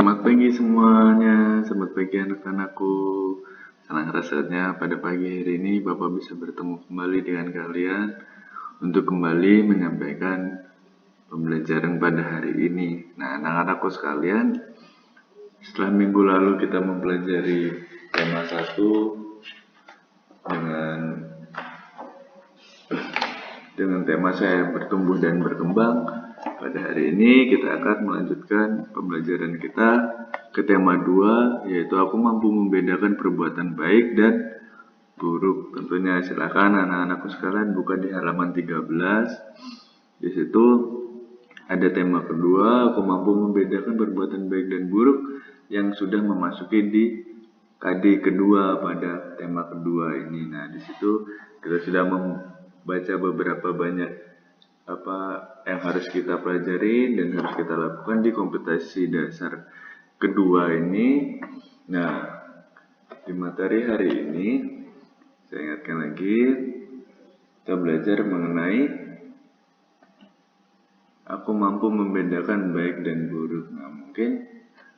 Selamat pagi semuanya, selamat pagi anak-anakku. Senang rasanya pada pagi hari ini Bapak bisa bertemu kembali dengan kalian untuk kembali menyampaikan pembelajaran pada hari ini. Nah, anak-anakku sekalian, setelah minggu lalu kita mempelajari tema 1 dengan tema saya bertumbuh dan berkembang. Pada hari ini kita akan melanjutkan pembelajaran kita ke tema 2, yaitu aku mampu membedakan perbuatan baik dan buruk. Tentunya silakan anak-anakku sekalian buka di halaman 13. Di situ ada tema kedua, aku mampu membedakan perbuatan baik dan buruk, yang sudah memasuki di KD kedua pada tema kedua ini. Nah, di situ kita sudah membaca beberapa banyak apa yang harus kita pelajari dan harus kita lakukan di kompetensi dasar kedua ini. Nah, di materi hari ini saya ingatkan lagi, kita belajar mengenai aku mampu membedakan baik dan buruk. Nah, mungkin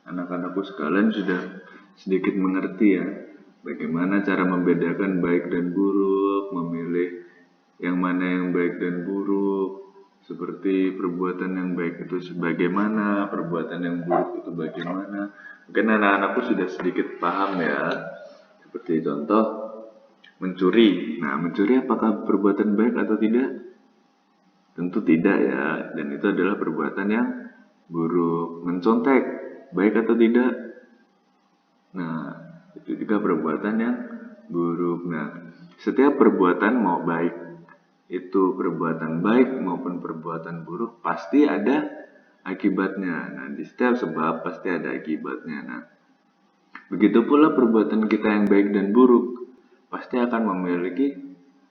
anak-anakku sekalian sudah sedikit mengerti ya, bagaimana cara membedakan baik dan buruk, memilih yang mana yang baik dan buruk, seperti perbuatan yang baik itu sebagaimana, perbuatan yang buruk itu bagaimana. Mungkin anak-anakku sudah sedikit paham ya, seperti contoh mencuri. Nah, mencuri apakah perbuatan baik atau tidak? Tentu tidak ya, dan itu adalah perbuatan yang buruk. Mencontek, baik atau tidak? Nah, itu juga perbuatan yang buruk. Nah, setiap perbuatan mau baik itu perbuatan baik maupun perbuatan buruk pasti ada akibatnya. Nah, di setiap sebab pasti ada akibatnya. Nah, begitu pula perbuatan kita yang baik dan buruk pasti akan memiliki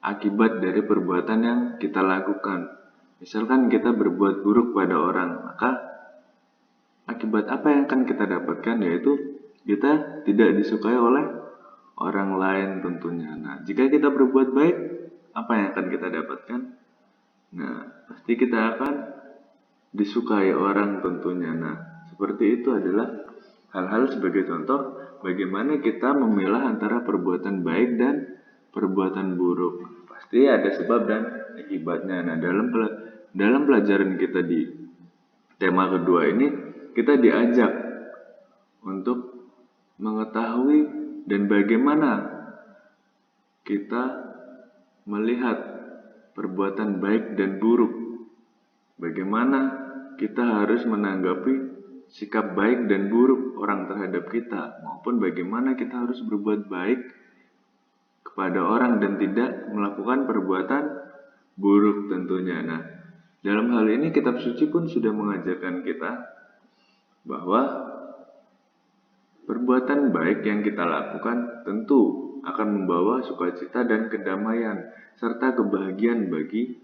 akibat dari perbuatan yang kita lakukan. Misalkan kita berbuat buruk pada orang, maka akibat apa yang akan kita dapatkan, yaitu kita tidak disukai oleh orang lain tentunya. Nah, jika kita berbuat baik, apa yang akan kita dapatkan? Nah, pasti kita akan disukai orang tentunya. Nah, seperti itu adalah hal-hal sebagai contoh bagaimana kita memilah antara perbuatan baik dan perbuatan buruk. Pasti ada sebab dan akibatnya. Nah, dalam pelajaran kita di tema kedua ini, kita diajak untuk mengetahui dan bagaimana kita melihat perbuatan baik dan buruk. Bagaimana kita harus menanggapi sikap baik dan buruk orang terhadap kita, maupun bagaimana kita harus berbuat baik kepada orang dan tidak melakukan perbuatan buruk tentunya. Nah, dalam hal ini kitab suci pun sudah mengajarkan kita bahwa perbuatan baik yang kita lakukan tentu akan membawa sukacita dan kedamaian serta kebahagiaan bagi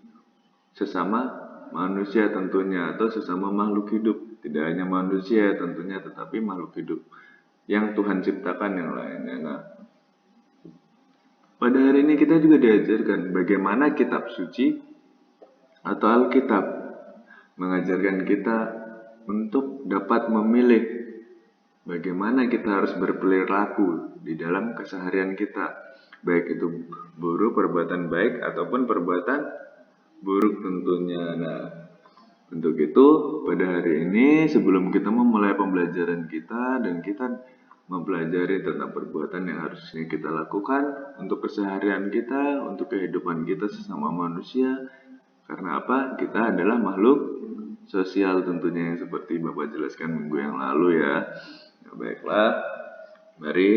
sesama manusia tentunya, atau sesama makhluk hidup. Tidak hanya manusia tentunya, tetapi makhluk hidup yang Tuhan ciptakan yang lainnya. Nah, pada hari ini kita juga diajarkan bagaimana kitab suci atau Alkitab mengajarkan kita untuk dapat memilih bagaimana kita harus berperilaku di dalam keseharian kita, baik itu buruk perbuatan baik ataupun perbuatan buruk tentunya. Nah, untuk itu pada hari ini sebelum kita memulai pembelajaran kita dan kita mempelajari tentang perbuatan yang harusnya kita lakukan untuk keseharian kita, untuk kehidupan kita sesama manusia. Karena apa? Kita adalah makhluk sosial tentunya, yang seperti Bapak jelaskan minggu yang lalu ya. Nah, baiklah, mari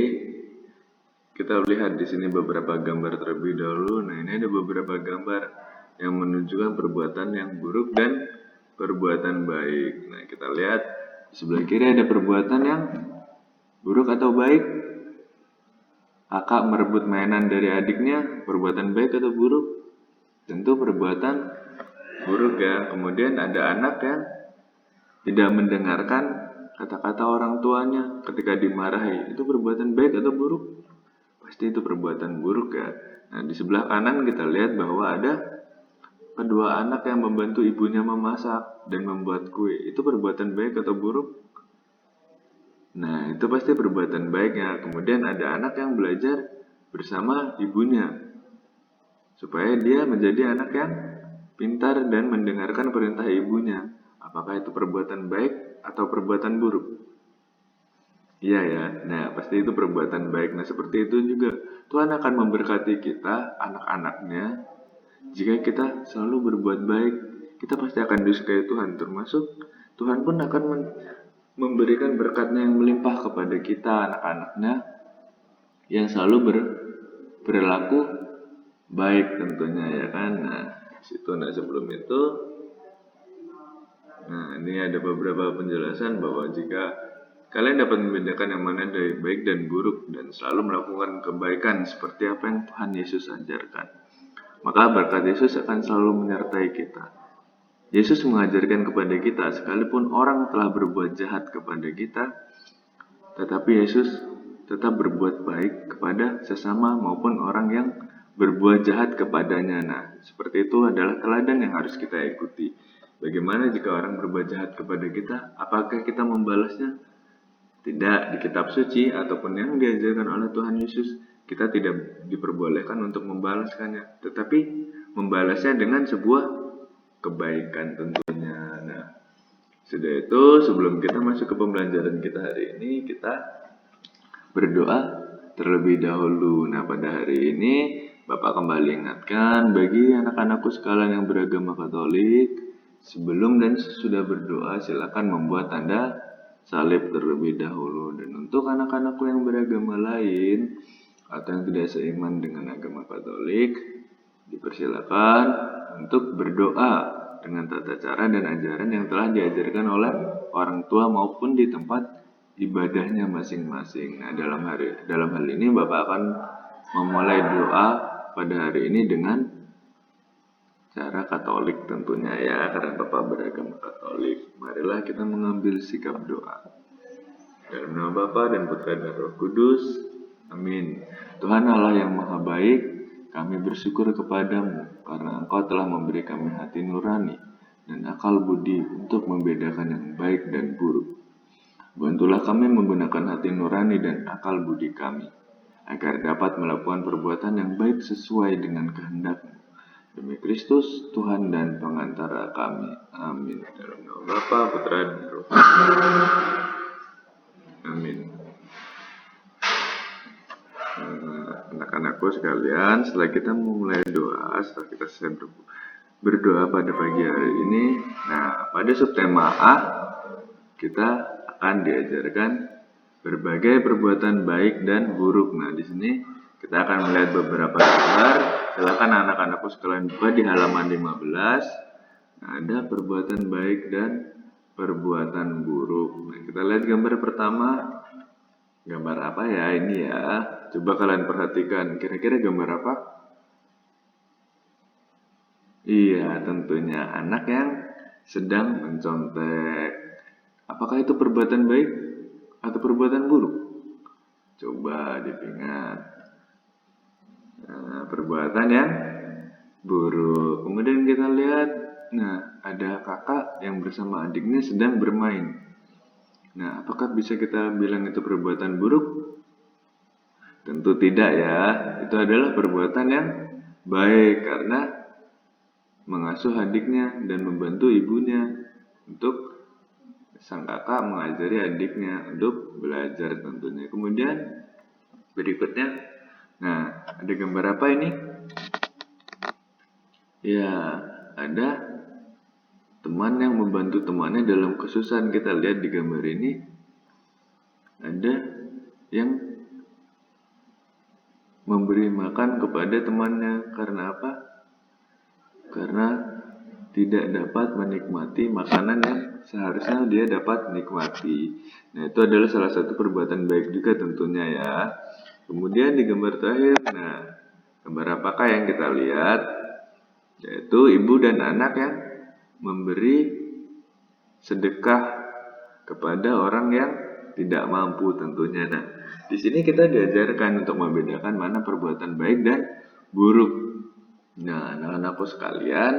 kita lihat di sini beberapa gambar terlebih dahulu. Nah, ini ada beberapa gambar yang menunjukkan perbuatan yang buruk dan perbuatan baik. Nah, kita lihat di sebelah kiri ada perbuatan yang buruk atau baik. Kakak merebut mainan dari adiknya, perbuatan baik atau buruk? Tentu perbuatan buruk ya. Kemudian ada anak yang tidak mendengarkan kata-kata orang tuanya ketika dimarahi, itu perbuatan baik atau buruk? Pasti itu perbuatan buruk ya. Nah, di sebelah kanan kita lihat bahwa ada kedua anak yang membantu ibunya memasak dan membuat kue. Itu perbuatan baik atau buruk? Nah, itu pasti perbuatan baiknya. Kemudian ada anak yang belajar bersama ibunya, supaya dia menjadi anak yang pintar dan mendengarkan perintah ibunya. Apakah itu perbuatan baik atau perbuatan buruk? Iya ya, nah pasti itu perbuatan baik. Nah seperti itu juga Tuhan akan memberkati kita, anak-anaknya. Jika kita selalu berbuat baik, kita pasti akan disukai Tuhan. Termasuk Tuhan pun akan memberikan berkatnya yang melimpah kepada kita, anak-anaknya, yang selalu berlaku baik tentunya ya kan. Nah situ, nah sebelum itu, nah ini ada beberapa penjelasan bahwa jika kalian dapat membedakan yang mana dari baik dan buruk dan selalu melakukan kebaikan seperti apa yang Tuhan Yesus ajarkan, maka berkat Yesus akan selalu menyertai kita. Yesus mengajarkan kepada kita, sekalipun orang telah berbuat jahat kepada kita, tetapi Yesus tetap berbuat baik kepada sesama maupun orang yang berbuat jahat kepadanya. Nah, seperti itu adalah teladan yang harus kita ikuti. Bagaimana jika orang berbuat jahat kepada kita? Apakah kita membalasnya? Tidak, di kitab suci ataupun yang diajarkan oleh Tuhan Yesus, kita tidak diperbolehkan untuk membalaskannya, tetapi membalasnya dengan sebuah kebaikan tentunya. Nah, sudah itu sebelum kita masuk ke pembelajaran kita hari ini, kita berdoa terlebih dahulu. Nah, pada hari ini Bapak kembali ingatkan bagi anak-anakku sekalian yang beragama Katolik, sebelum dan sesudah berdoa silakan membuat tanda salib terlebih dahulu. Dan untuk anak-anakku yang beragama lain atau yang tidak seiman dengan agama Katolik, dipersilakan untuk berdoa dengan tata cara dan ajaran yang telah diajarkan oleh orang tua maupun di tempat ibadahnya masing-masing. Nah, dalam hal ini Bapak akan memulai doa pada hari ini dengan cara Katolik tentunya ya, karena Bapak beragama Katolik. Marilah kita mengambil sikap doa. Dalam nama Bapa dan Putra dan Roh Kudus. Amin. Tuhan Allah yang Maha Baik, kami bersyukur kepadamu karena Engkau telah memberi kami hati nurani dan akal budi untuk membedakan yang baik dan buruk. Bantulah kami menggunakan hati nurani dan akal budi kami, agar dapat melakukan perbuatan yang baik sesuai dengan kehendak-Mu. Demi Kristus, Tuhan dan pengantara kami. Amin. Dalam nama Bapa, Putra, dan Roh Kudus. Amin. Anak-anakku sekalian, setelah kita memulai doa, setelah kita selesai berdoa pada pagi hari ini, nah pada subtema A, kita akan diajarkan berbagai perbuatan baik dan buruk. Nah, di sini kita akan melihat beberapa gambar. Silakan anak-anakku sekalian buka di halaman 15. Nah, ada perbuatan baik dan perbuatan buruk. Nah, kita lihat gambar pertama. Gambar apa ya ini ya? Coba kalian perhatikan. Kira-kira gambar apa? Iya, tentunya anak yang sedang mencontek. Apakah itu perbuatan baik atau perbuatan buruk? Coba diingat. Nah, perbuatan yang buruk. Kemudian kita lihat, nah ada kakak yang bersama adiknya sedang bermain. Nah, apakah bisa kita bilang itu perbuatan buruk? Tentu tidak ya. Itu adalah perbuatan yang baik karena mengasuh adiknya dan membantu ibunya untuk sang kakak mengajari adiknya untuk belajar tentunya. Kemudian berikutnya, nah ada gambar apa ini? Ya, ada teman yang membantu temannya dalam kesusahan. Kita lihat di gambar ini, ada yang memberi makan kepada temannya. Karena apa? Karena tidak dapat menikmati makanan yang seharusnya dia dapat nikmati. Nah, itu adalah salah satu perbuatan baik juga tentunya ya. Kemudian di gambar terakhir, nah gambar apakah yang kita lihat? Yaitu ibu dan anak yang memberi sedekah kepada orang yang tidak mampu tentunya. Nah, di sini kita diajarkan untuk membedakan mana perbuatan baik dan buruk. Nah, anak-anakku sekalian,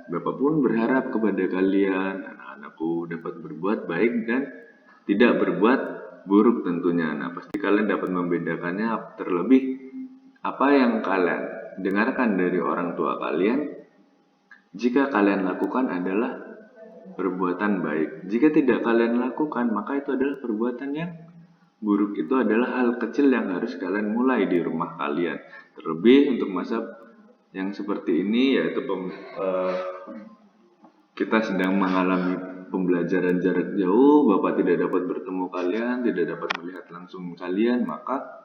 Bapak pun berharap kepada kalian, anak-anakku dapat berbuat baik dan tidak berbuat buruk tentunya. Nah, pasti kalian dapat membedakannya, terlebih apa yang kalian dengarkan dari orang tua kalian, jika kalian lakukan adalah perbuatan baik. Jika tidak kalian lakukan, maka itu adalah perbuatan yang buruk. Itu adalah hal kecil yang harus kalian mulai di rumah kalian. Terlebih untuk masa yang seperti ini, yaitu kita sedang mengalami pembelajaran jarak jauh, Bapak tidak dapat bertemu kalian, tidak dapat melihat langsung kalian, maka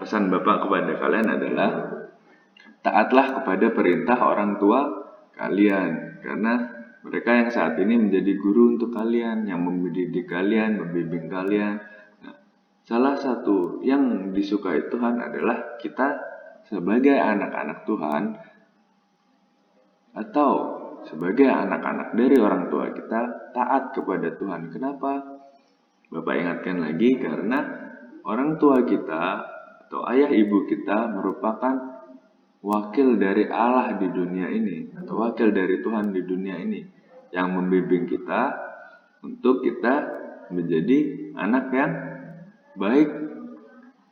pesan Bapak kepada kalian adalah taatlah kepada perintah orang tua kalian, karena mereka yang saat ini menjadi guru untuk kalian, yang mendidik kalian, membimbing kalian. Nah, salah satu yang disukai Tuhan adalah kita sebagai anak-anak Tuhan atau sebagai anak-anak dari orang tua kita taat kepada Tuhan. Kenapa? Bapak ingatkan lagi, karena orang tua kita atau ayah ibu kita merupakan wakil dari Allah di dunia ini, atau wakil dari Tuhan di dunia ini, yang membimbing kita untuk kita menjadi anak yang baik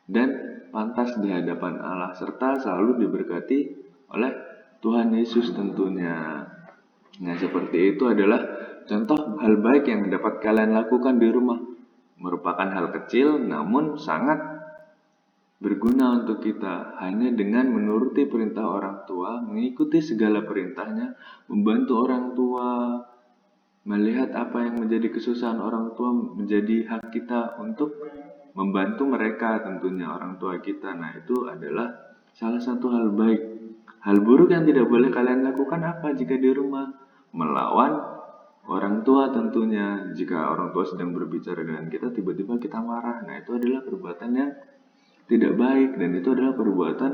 dan pantas di hadapan Allah, serta selalu diberkati oleh Tuhan Yesus tentunya. Nah, seperti itu adalah contoh hal baik yang dapat kalian lakukan di rumah. Merupakan hal kecil namun sangat berguna untuk kita, hanya dengan menuruti perintah orang tua, mengikuti segala perintahnya, membantu orang tua, melihat apa yang menjadi kesusahan orang tua menjadi hak kita untuk membantu mereka, tentunya orang tua kita. Nah, itu adalah salah satu hal baik. Hal buruk yang tidak boleh kalian lakukan apa jika di rumah? Melawan orang tua tentunya. Jika orang tua sedang berbicara dengan kita, tiba-tiba kita marah. Nah, itu adalah perbuatan yang tidak baik, dan itu adalah perbuatan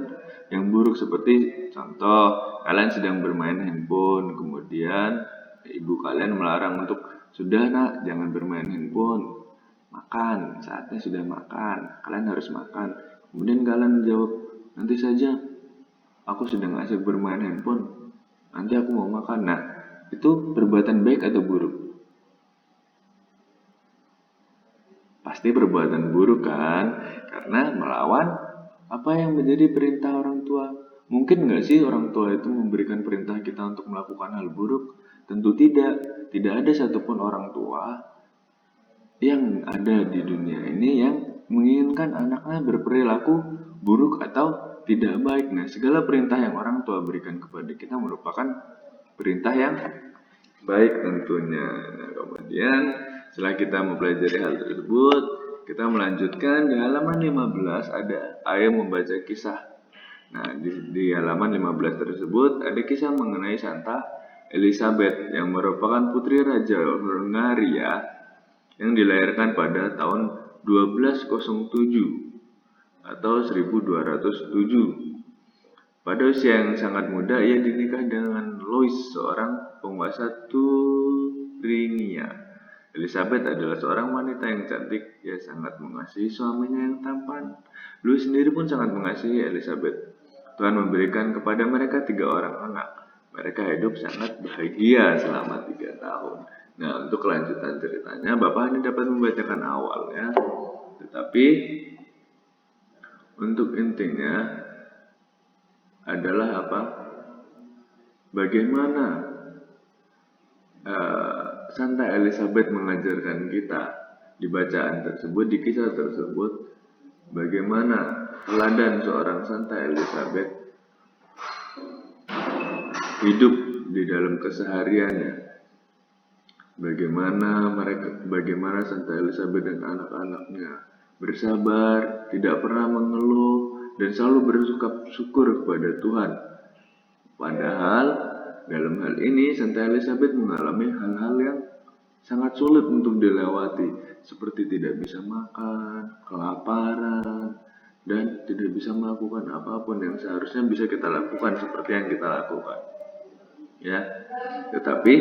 yang buruk. Seperti contoh, kalian sedang bermain handphone, kemudian ibu kalian melarang untuk, sudah nak, jangan bermain handphone, makan, saatnya sudah makan, kalian harus makan. Kemudian kalian jawab, nanti saja, aku sedang asik bermain handphone, nanti aku mau makan. Nah, itu perbuatan baik atau buruk? Pasti perbuatan buruk kan, karena melawan apa yang menjadi perintah orang tua. Mungkin nggak sih orang tua itu memberikan perintah kita untuk melakukan hal buruk? Tentu tidak. Tidak ada satupun orang tua yang ada di dunia ini yang menginginkan anaknya berperilaku buruk atau tidak baik. Nah, segala perintah yang orang tua berikan kepada kita merupakan perintah yang baik tentunya. Nah, kemudian setelah kita mempelajari hal tersebut, kita melanjutkan di halaman 15 ada ayat membaca kisah. Nah, di halaman 15 tersebut ada kisah mengenai Santa Elizabeth yang merupakan putri Raja Hungaria yang dilahirkan pada tahun 1207 atau 1207. Pada usia yang sangat muda, ia dinikah dengan Louis, seorang penguasa Thuringia. Elizabeth adalah seorang wanita yang cantik. Ia sangat mengasihi suaminya yang tampan. Louis sendiri pun sangat mengasihi Elizabeth. Tuhan memberikan kepada mereka 3 orang anak. Mereka hidup sangat bahagia selama 3 tahun. Nah, untuk kelanjutan ceritanya, Bapak hanya dapat membacakan awalnya. Tetapi untuk intinya adalah apa? Bagaimana Santa Elizabeth mengajarkan kita di bacaan tersebut, di kisah tersebut, bagaimana teladan seorang Santa Elizabeth hidup di dalam kesehariannya. Bagaimana Santa Elizabeth dan anak-anaknya bersabar, tidak pernah mengeluh, dan selalu bersyukur kepada Tuhan. Padahal dalam hal ini Santa Elizabeth mengalami hal-hal yang sangat sulit untuk dilewati, seperti tidak bisa makan, kelaparan, dan tidak bisa melakukan apapun yang seharusnya bisa kita lakukan seperti yang kita lakukan. Ya, tetapi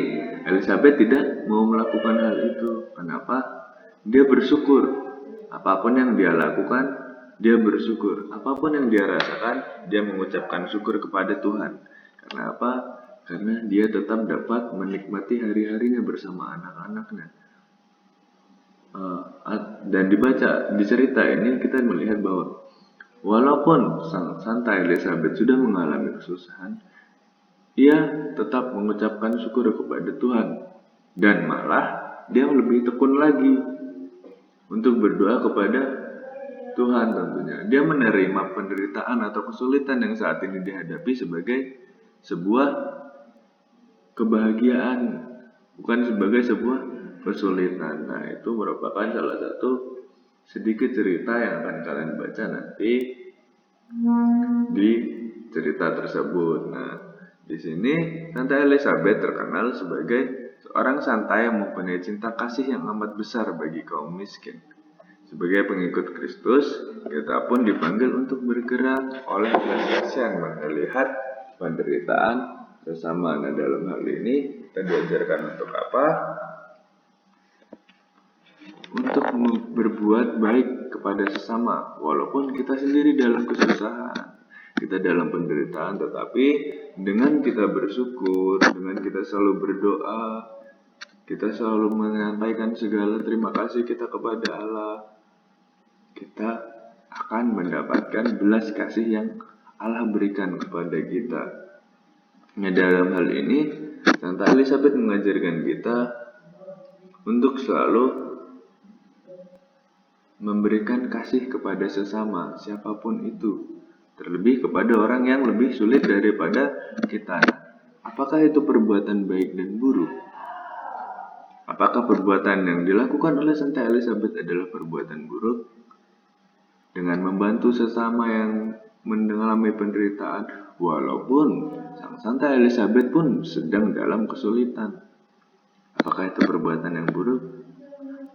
Elizabeth tidak mau melakukan hal itu. Kenapa? Dia bersyukur. Apapun yang dia lakukan, dia bersyukur. Apapun yang dia rasakan, dia mengucapkan syukur kepada Tuhan. Kenapa? Karena dia tetap dapat menikmati hari-harinya bersama anak-anaknya. dan dibaca di cerita ini kita melihat bahwa walaupun sang Santa Elizabeth sudah mengalami kesusahan, ia tetap mengucapkan syukur kepada Tuhan dan malah dia lebih tekun lagi untuk berdoa kepada Tuhan tentunya. Dia menerima penderitaan atau kesulitan yang saat ini dihadapi sebagai sebuah kebahagiaan, bukan sebagai sebuah kesulitan. Nah, itu merupakan salah satu sedikit cerita yang akan kalian baca nanti di cerita tersebut. Nah, di sini Santa Elizabeth terkenal sebagai seorang santa yang mempunyai cinta kasih yang amat besar bagi kaum miskin. Sebagai pengikut Kristus, kita pun dipanggil untuk bergerak oleh belas kasihan melihat penderitaan sesama. Nah, dalam hal ini kita diajarkan untuk apa? Untuk berbuat baik kepada sesama, walaupun kita sendiri dalam kesusahan, kita dalam penderitaan, tetapi dengan kita bersyukur, dengan kita selalu berdoa, kita selalu menyampaikan segala terima kasih kita kepada Allah, kita akan mendapatkan belas kasih yang Allah berikan kepada kita. Nah, dalam hal ini Santa Elizabeth mengajarkan kita untuk selalu memberikan kasih kepada sesama, siapapun itu, terlebih kepada orang yang lebih sulit daripada kita. Apakah itu perbuatan baik dan buruk? Apakah perbuatan yang dilakukan oleh Santa Elizabeth adalah perbuatan buruk? Dengan membantu sesama yang mengalami penderitaan, walaupun sang Santa Elizabeth pun sedang dalam kesulitan. Apakah itu perbuatan yang buruk?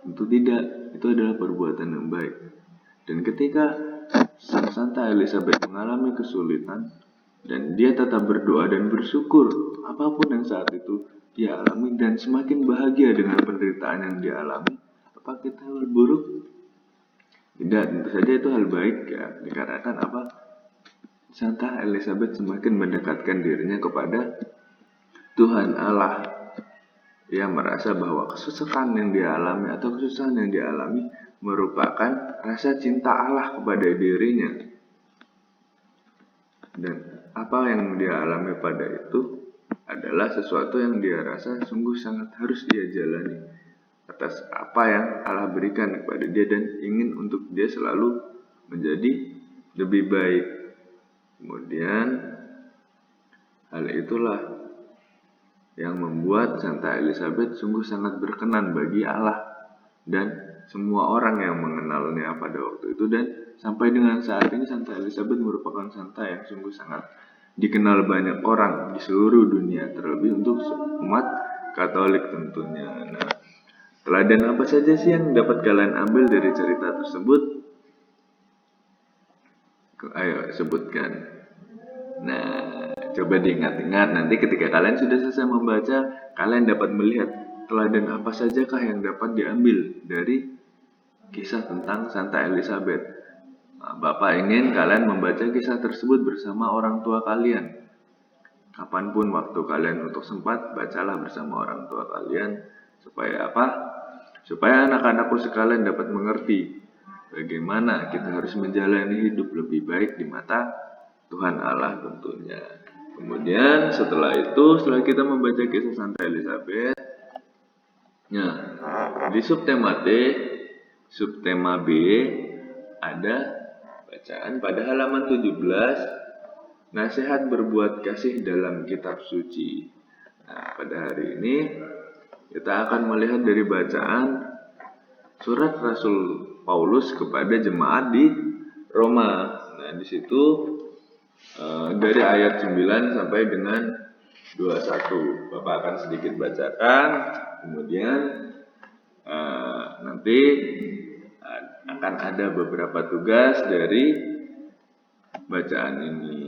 Tentu tidak, itu adalah perbuatan yang baik. Dan ketika sang Santa Elizabeth mengalami kesulitan dan dia tetap berdoa dan bersyukur apapun yang saat itu dia alami dan semakin bahagia dengan penderitaan yang dia alami, apakah itu hal buruk? Tidak, tentu saja itu hal baik ya, dikarenakan apa? Santa Elizabeth semakin mendekatkan dirinya kepada Tuhan Allah. Ia merasa bahwa kesusahan yang dia alami atau kesusahan yang dia alami merupakan rasa cinta Allah kepada dirinya. Dan apa yang dia alami pada itu adalah sesuatu yang dia rasa sungguh sangat harus dia jalani atas apa yang Allah berikan kepada dia dan ingin untuk dia selalu menjadi lebih baik. Kemudian hal itulah yang membuat Santa Elizabeth sungguh sangat berkenan bagi Allah dan semua orang yang mengenalnya pada waktu itu, dan sampai dengan saat ini Santa Elizabeth merupakan santa yang sungguh sangat dikenal banyak orang di seluruh dunia, terlebih untuk umat Katolik tentunya. Nah, teladan apa saja sih yang dapat kalian ambil dari cerita tersebut? Ayo sebutkan. Nah, coba diingat-ingat, nanti ketika kalian sudah selesai membaca, kalian dapat melihat teladan apa sajakah yang dapat diambil dari kisah tentang Santa Elizabeth. Nah, Bapak ingin kalian membaca kisah tersebut bersama orang tua kalian. Kapanpun waktu kalian untuk sempat, bacalah bersama orang tua kalian. Supaya apa? Supaya anak-anakku sekalian dapat mengerti bagaimana kita harus menjalani hidup lebih baik di mata Tuhan Allah tentunya. Kemudian setelah kita membaca kisah Santa Elizabeth, nah, di subtema B ada bacaan pada halaman 17, nasihat berbuat kasih dalam kitab suci. Nah, pada hari ini kita akan melihat dari bacaan surat Rasul Paulus kepada jemaat di Roma. Nah, di situ dari ayat 9 sampai dengan 21. Bapak akan sedikit bacakan, kemudian nanti akan ada beberapa tugas dari bacaan ini.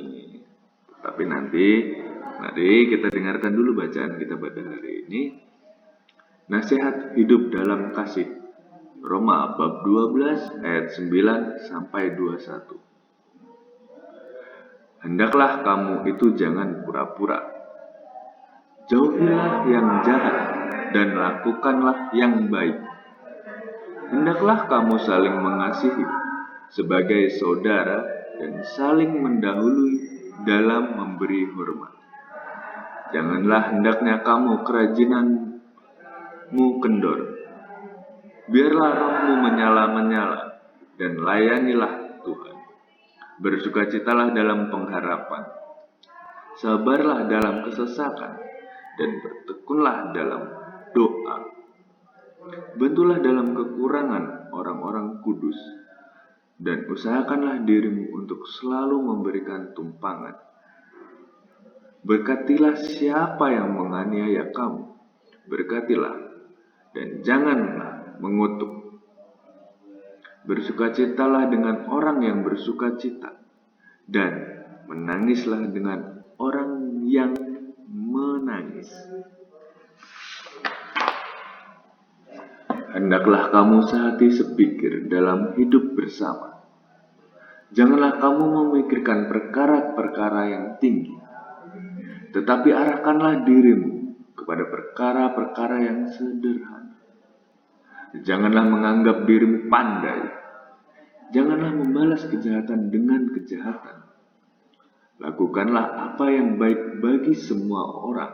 Tapi mari kita dengarkan dulu bacaan kita pada hari ini. Nasihat hidup dalam kasih. Roma bab 12 ayat 9 sampai 21. Hendaklah kamu itu jangan pura-pura. Jauhilah yang jahat dan lakukanlah yang baik. Hendaklah kamu saling mengasihi sebagai saudara dan saling mendahului dalam memberi hormat. Janganlah hendaknya kamu kerajinanmu kendor. Biarlah rohmu menyala-menyala dan layanilah Tuhan. Bersukacitalah dalam pengharapan. Sabarlah dalam kesesakan dan bertekunlah dalam doa. Bantulah dalam kekurangan orang-orang kudus dan usahakanlah dirimu untuk selalu memberikan tumpangan. Berkatilah siapa yang menganiaya kamu. Berkatilah dan janganlah mengutuk. Bersukacitalah dengan orang yang bersukacita dan menangislah dengan orang yang menangis. Hendaklah kamu sehati sepikir dalam hidup bersama. Janganlah kamu memikirkan perkara-perkara yang tinggi, tetapi arahkanlah dirimu kepada perkara-perkara yang sederhana. Janganlah menganggap dirimu pandai. Janganlah membalas kejahatan dengan kejahatan. Lakukanlah apa yang baik bagi semua orang,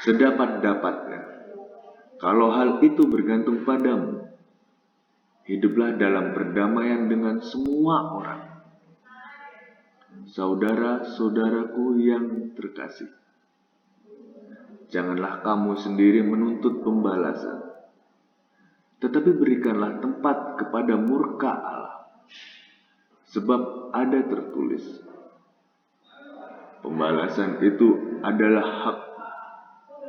sedapat-dapatnya. Kalau hal itu bergantung padamu, hiduplah dalam perdamaian dengan semua orang. Saudara-saudaraku yang terkasih, janganlah kamu sendiri menuntut pembalasan, tetapi berikanlah tempat kepada murka Allah. Sebab ada tertulis, pembalasan itu adalah hak.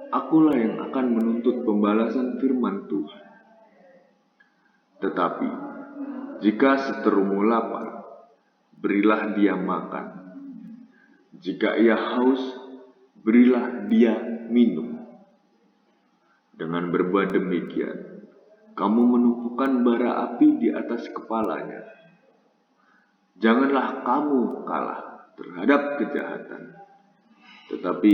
Akulah yang akan menuntut pembalasan, firman Tuhan. Tetapi jika seterumu lapar, berilah dia makan. Jika ia haus, berilah dia minum. Dengan berbuat demikian, kamu menumpukan bara api di atas kepalanya. Janganlah kamu kalah terhadap kejahatan, tetapi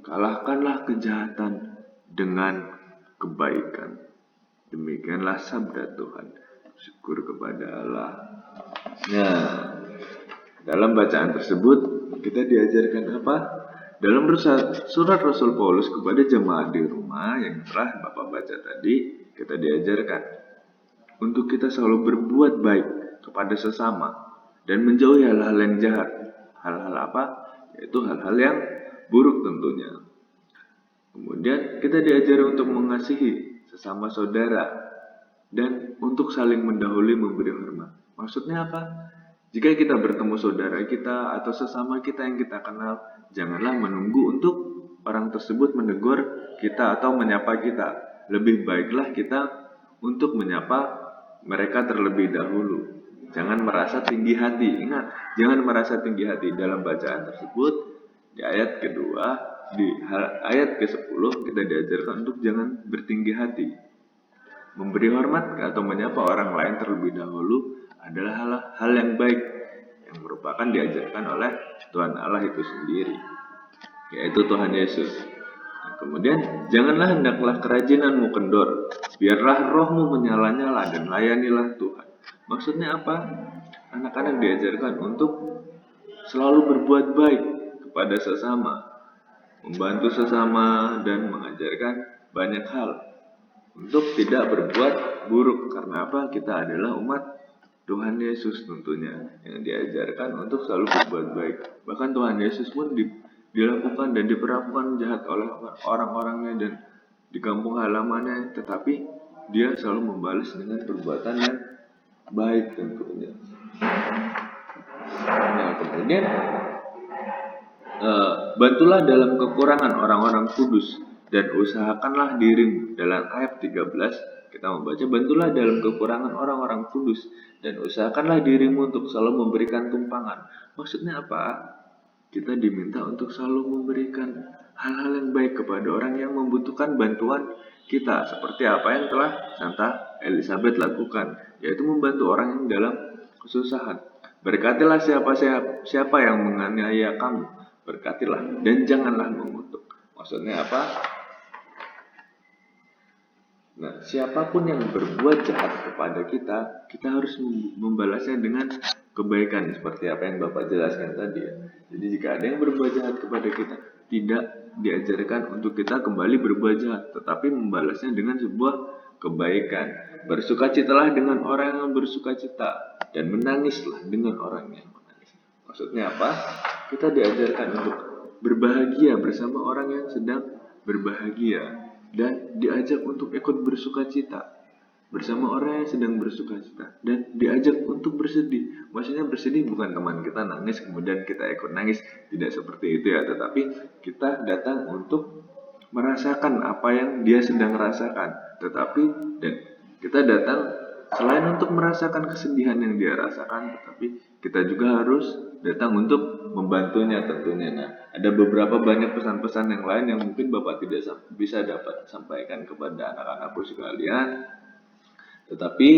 kalahkanlah kejahatan dengan kebaikan. Demikianlah sabda Tuhan. Syukur kepada Allah. Nah, dalam bacaan tersebut kita diajarkan apa? Dalam surat Rasul Paulus kepada jemaat di rumah yang telah Bapak baca tadi, kita diajarkan untuk kita selalu berbuat baik kepada sesama dan menjauhi hal-hal yang jahat. Hal-hal apa? Yaitu hal-hal yang buruk tentunya. Kemudian kita diajar untuk mengasihi sesama saudara dan untuk saling mendahului memberi hormat. Maksudnya apa? Jika kita bertemu saudara kita atau sesama kita yang kita kenal, janganlah menunggu untuk orang tersebut menegur kita atau menyapa kita. Lebih baiklah kita untuk menyapa mereka terlebih dahulu. Jangan merasa tinggi hati. Ingat, jangan merasa tinggi hati. Dalam bacaan tersebut, di ayat kedua, di ayat ke-10 kita diajarkan untuk jangan bertinggi hati. Memberi hormat atau menyapa orang lain terlebih dahulu adalah hal yang baik yang merupakan diajarkan oleh Tuhan Allah itu sendiri, yaitu Tuhan Yesus. Nah, kemudian janganlah hendaklah kerajinanmu kendor, biarlah rohmu menyala-nyala dan layanilah Tuhan. Maksudnya apa? Anak-anak diajarkan untuk selalu berbuat baik kepada sesama, membantu sesama, dan mengajarkan banyak hal untuk tidak berbuat buruk. Karena apa? Kita adalah umat Tuhan Yesus tentunya, yang diajarkan untuk selalu berbuat baik. Bahkan Tuhan Yesus pun dilakukan dan diperlakukan jahat oleh orang-orangnya dan di kampung halamannya, tetapi dia selalu membalas dengan perbuatan yang baik tentunya. Nah, kemudian bantulah dalam kekurangan orang-orang kudus dan usahakanlah dirimu. Dalam ayat 13 kita membaca, bantulah dalam kekurangan orang-orang kudus dan usahakanlah dirimu untuk selalu memberikan tumpangan. Maksudnya apa? Kita diminta untuk selalu memberikan hal-hal yang baik kepada orang yang membutuhkan bantuan kita, seperti apa yang telah Santa Elizabeth lakukan, yaitu membantu orang yang dalam kesusahan. Berkatilah siapa yang menganiaya kamu, berkatilah dan janganlah mengutuk. Maksudnya apa? Nah, siapapun yang berbuat jahat kepada kita, kita harus membalasnya dengan kebaikan seperti apa yang Bapak jelaskan tadi ya. Jadi jika ada yang berbuat jahat kepada kita, tidak diajarkan untuk kita kembali berbuat jahat, tetapi membalasnya dengan sebuah kebaikan. Bersukacitalah dengan orang yang bersukacita dan menangislah dengan orang yang menangis. Maksudnya apa? Kita diajarkan untuk berbahagia bersama orang yang sedang berbahagia dan diajak untuk ikut bersukacita bersama orang yang sedang bersukacita dan diajak untuk bersedih. Maksudnya bersedih bukan teman kita nangis kemudian kita ikut nangis, tidak seperti itu ya, tetapi kita datang untuk merasakan apa yang dia sedang rasakan, tetapi dan kita datang selain untuk merasakan kesedihan yang dia rasakan, tetapi kita juga harus datang untuk membantunya tentunya. Nah, ada beberapa banyak pesan-pesan yang lain yang mungkin Bapak tidak bisa dapat sampaikan kepada anak-anakku sekalian, tetapi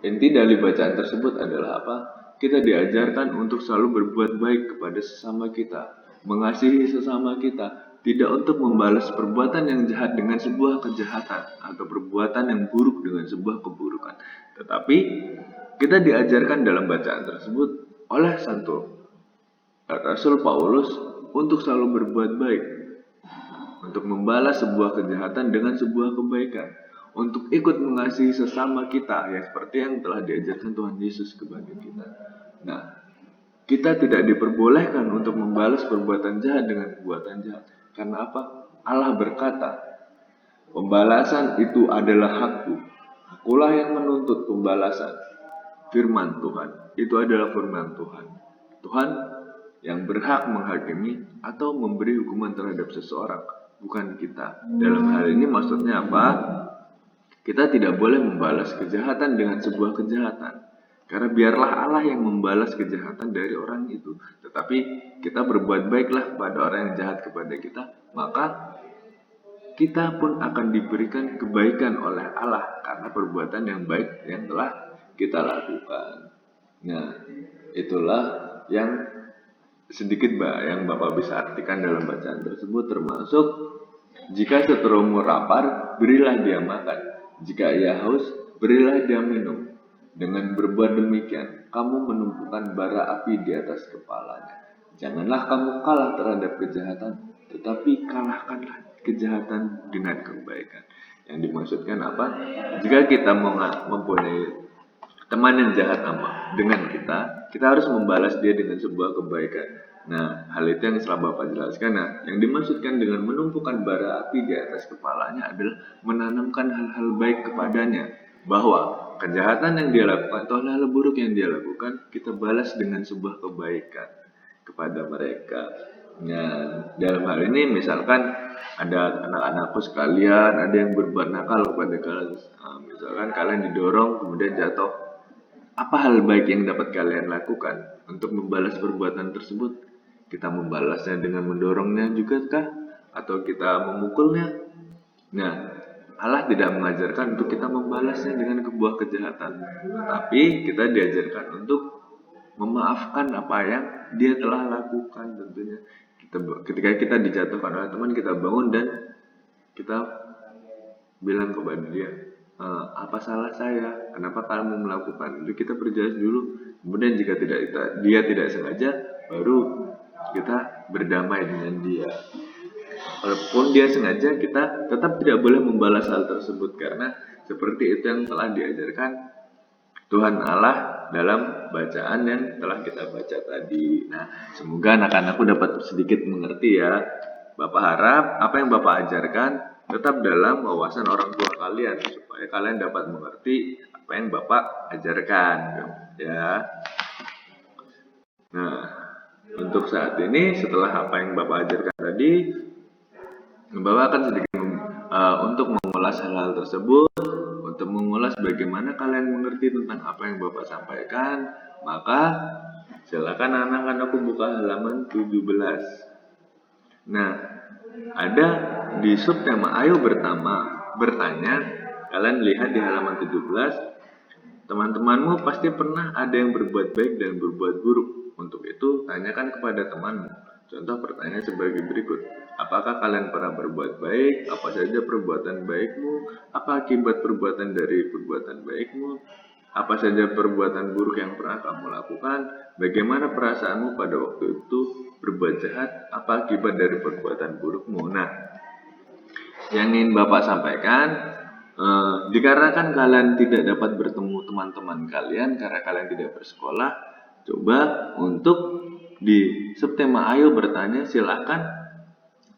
inti dari bacaan tersebut adalah apa? Kita diajarkan untuk selalu berbuat baik kepada sesama kita, mengasihi sesama kita, tidak untuk membalas perbuatan yang jahat dengan sebuah kejahatan atau perbuatan yang buruk dengan sebuah keburukan. Tetapi kita diajarkan dalam bacaan tersebut oleh Santo Rasul Paulus untuk selalu berbuat baik, untuk membalas sebuah kejahatan dengan sebuah kebaikan, untuk ikut mengasihi sesama kita yang seperti yang telah diajarkan Tuhan Yesus kepada kita. Nah, kita tidak diperbolehkan untuk membalas perbuatan jahat dengan perbuatan jahat. Karena apa? Allah berkata, pembalasan itu adalah hakku. Akulah yang menuntut pembalasan. Firman Tuhan, itu adalah firman Tuhan. Tuhan yang berhak menghakimi atau memberi hukuman terhadap seseorang, bukan kita. Dalam hal ini maksudnya apa? Kita tidak boleh membalas kejahatan dengan sebuah kejahatan. Karena biarlah Allah yang membalas kejahatan dari orang itu. Tetapi kita berbuat baiklah kepada orang yang jahat kepada kita, maka kita pun akan diberikan kebaikan oleh Allah karena perbuatan yang baik yang telah kita lakukan. Nah, itulah yang sedikit yang Bapak bisa artikan dalam bacaan tersebut, termasuk jika seterumu lapar, berilah dia makan. Jika ia haus, berilah dia minum. Dengan berbuat demikian, kamu menumpukan bara api di atas kepalanya. Janganlah kamu kalah terhadap kejahatan, tetapi kalahkanlah kejahatan dengan kebaikan. Yang dimaksudkan apa? Jika kita mempunyai teman yang jahat dengan kita harus membalas dia dengan sebuah kebaikan. Nah, hal itu yang setelah Bapak jelaskan. Nah, yang dimaksudkan dengan menumpukan bara api di atas kepalanya adalah menanamkan hal-hal baik kepadanya, bahwa kejahatan yang dia lakukan atau hal-hal buruk yang dia lakukan, kita balas dengan sebuah kebaikan kepada mereka. Nah, dalam hal ini misalkan ada anak-anakku sekalian, ada yang berbuat nakal kepada kalian, misalkan kalian didorong kemudian jatuh, apa hal baik yang dapat kalian lakukan untuk membalas perbuatan tersebut? Kita membalasnya dengan mendorongnya juga kah? Atau kita memukulnya? Nah, Allah tidak mengajarkan untuk kita membalasnya dengan sebuah kejahatan, tetapi kita diajarkan untuk memaafkan apa yang dia telah lakukan tentunya. Ketika kita dijatuhkan oleh teman, kita bangun dan kita bilang kepada dia, apa salah saya? Kenapa kamu melakukan itu? Kita berjelas dulu. Kemudian jika dia tidak sengaja, baru kita berdamai dengan dia. Walaupun dia sengaja, kita tetap tidak boleh membalas hal tersebut, karena seperti itu yang telah diajarkan Tuhan Allah dalam bacaan yang telah kita baca tadi. Nah, semoga anak-anakku dapat sedikit mengerti ya. Bapak harap apa yang Bapak ajarkan tetap dalam wawasan orang tua kalian, supaya kalian dapat mengerti apa yang Bapak ajarkan, ya. Nah, untuk saat ini setelah apa yang Bapak ajarkan tadi, Bapak akan sedikit untuk mengulas hal-hal tersebut, untuk mengulas bagaimana kalian mengerti tentang apa yang Bapak sampaikan, maka silakan anak-anakku buka halaman 17. Nah, ada di subtema Ayo bertanya, kalian lihat di halaman 17, teman-temanmu pasti pernah ada yang berbuat baik dan berbuat buruk. Untuk itu, tanyakan kepada temanmu, Contoh pertanyaan sebagai berikut. Apakah kalian pernah berbuat baik? Apa saja perbuatan baikmu? Apa akibat perbuatan dari perbuatan baikmu? Apa saja perbuatan buruk yang pernah kamu lakukan? Bagaimana perasaanmu pada waktu itu berbuat jahat? Apa akibat dari perbuatan burukmu? Nah, yang ingin Bapak sampaikan, dikarenakan kalian tidak dapat bertemu teman-teman kalian karena kalian tidak bersekolah, coba untuk di subtema ayo bertanya, silakan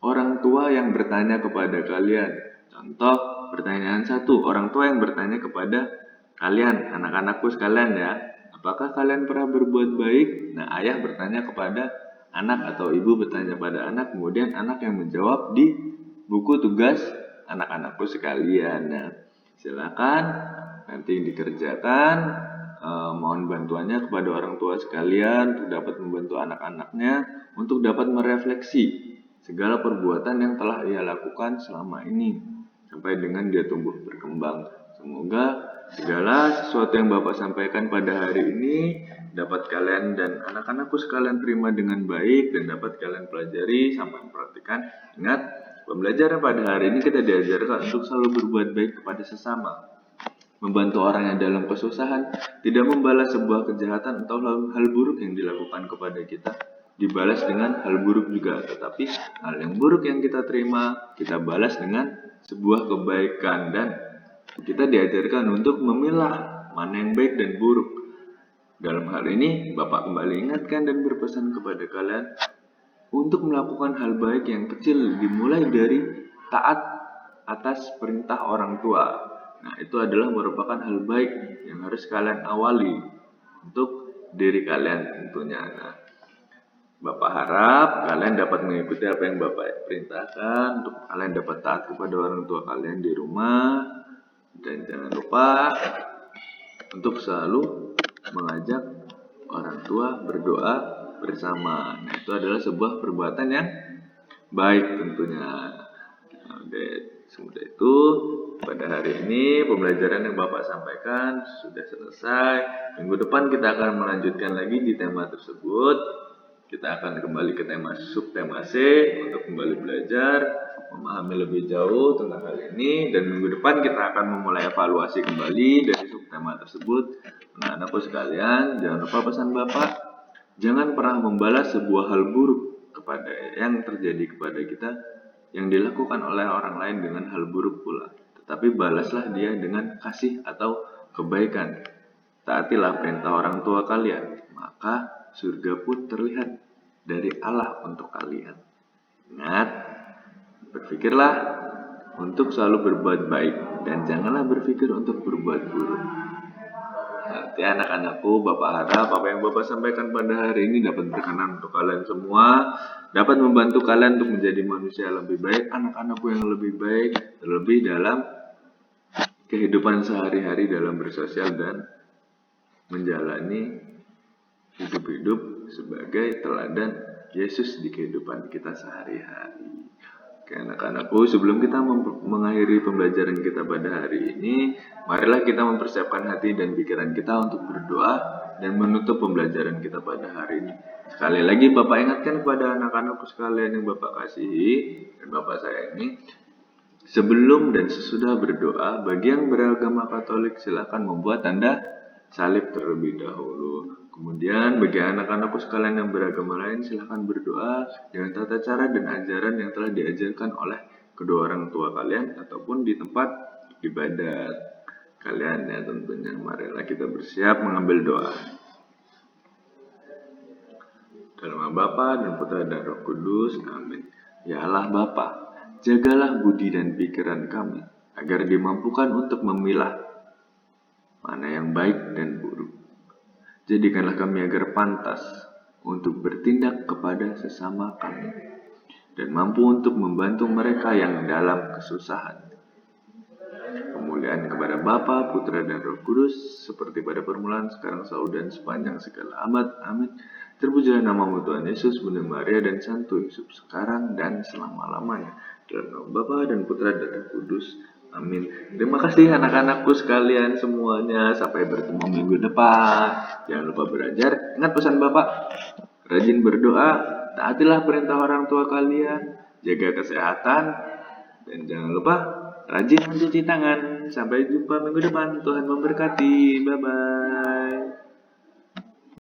orang tua yang bertanya kepada kalian. Contoh pertanyaan 1, orang tua yang bertanya kepada kalian, anak-anakku sekalian ya, apakah kalian pernah berbuat baik? Nah, ayah bertanya kepada anak atau ibu bertanya pada anak, kemudian anak yang menjawab di buku tugas anak-anakku sekalian. Nah, silakan nanti dikerjakan. Mohon bantuannya kepada orang tua sekalian untuk dapat membantu anak-anaknya untuk dapat merefleksi segala perbuatan yang telah ia lakukan selama ini sampai dengan dia tumbuh berkembang. Semoga segala sesuatu yang Bapak sampaikan pada hari ini dapat kalian dan anak-anakku sekalian terima dengan baik dan dapat kalian pelajari sampai memperhatikan. Ingat, pembelajaran pada hari ini kita diajarkan untuk selalu berbuat baik kepada sesama, membantu orang yang dalam kesusahan, tidak membalas sebuah kejahatan atau hal buruk yang dilakukan kepada kita dibalas dengan hal buruk juga, tetapi hal yang buruk yang kita terima kita balas dengan sebuah kebaikan, dan kita diajarkan untuk memilah mana yang baik dan buruk. Dalam hal ini Bapak kembali ingatkan dan berpesan kepada kalian untuk melakukan hal baik yang kecil, dimulai dari taat atas perintah orang tua. Nah, itu adalah merupakan hal baik yang harus kalian awali untuk diri kalian tentunya. Nah, Bapak harap kalian dapat mengikuti apa yang Bapak perintahkan, untuk kalian dapat taat kepada orang tua kalian di rumah, dan jangan lupa untuk selalu mengajak orang tua berdoa bersama. Nah, itu adalah sebuah perbuatan yang baik tentunya. Oke, semudah itu pada hari ini pembelajaran yang Bapak sampaikan sudah selesai. Minggu depan kita akan melanjutkan lagi di tema tersebut. Kita akan kembali ke tema subtema C untuk kembali belajar, memahami lebih jauh tentang hal ini, dan minggu depan kita akan memulai evaluasi kembali dari subtema tersebut. Nah, anakku sekalian, jangan lupa pesan Bapak, jangan pernah membalas sebuah hal buruk kepada yang terjadi kepada kita yang dilakukan oleh orang lain dengan hal buruk pula, tetapi balaslah dia dengan kasih atau kebaikan. Taatilah perintah orang tua kalian, maka surga pun terlihat dari Allah untuk kalian. Ingat, berpikirlah untuk selalu berbuat baik dan janganlah berpikir untuk berbuat buruk. Nanti anak-anakku, Bapak harap apa yang Bapak sampaikan pada hari ini dapat berkenan untuk kalian semua, dapat membantu kalian untuk menjadi manusia yang lebih baik, anak-anakku yang lebih baik, terlebih dalam kehidupan sehari-hari dalam bersosial dan menjalani hidup-hidup sebagai teladan Yesus di kehidupan kita sehari-hari. Oke, anak-anakku, sebelum kita mengakhiri pembelajaran kita pada hari ini, marilah kita mempersiapkan hati dan pikiran kita untuk berdoa dan menutup pembelajaran kita pada hari ini. Sekali lagi Bapak ingatkan kepada anak-anakku sekalian yang Bapak kasihi dan Bapak sayangi, sebelum dan sesudah berdoa, bagi yang beragama Katolik silakan membuat tanda salib terlebih dahulu. Kemudian bagi anak-anakku sekalian yang beragama lain silahkan berdoa dengan tata cara dan ajaran yang telah diajarkan oleh kedua orang tua kalian ataupun di tempat ibadat kalian ya tentunya. Marilah kita bersiap mengambil doa. Dalam nama Bapa dan Putra dan Roh Kudus, amin. Ya Allah Bapa, jagalah budi dan pikiran kami agar dimampukan untuk memilah mana yang baik dan buruk. Jadikanlah kami agar pantas untuk bertindak kepada sesama kami dan mampu untuk membantu mereka yang dalam kesusahan. Kemuliaan kepada Bapa, Putra dan Roh Kudus seperti pada permulaan, sekarang, selalu dan sepanjang segala abad. Amin. Terpujilah namamu Tuhan Yesus, Bunda Maria dan Santo Yusuf, sekarang dan selama-lamanya. Dalam nama Bapa dan Putra dan Roh Kudus. Amin. Terima kasih anak-anakku sekalian semuanya. Sampai bertemu minggu depan. Jangan lupa belajar. Ingat pesan Bapak. rajin berdoa, taatilah perintah orang tua kalian, jaga kesehatan, dan jangan lupa rajin mencuci tangan. Sampai jumpa minggu depan. Tuhan memberkati. Bye-bye.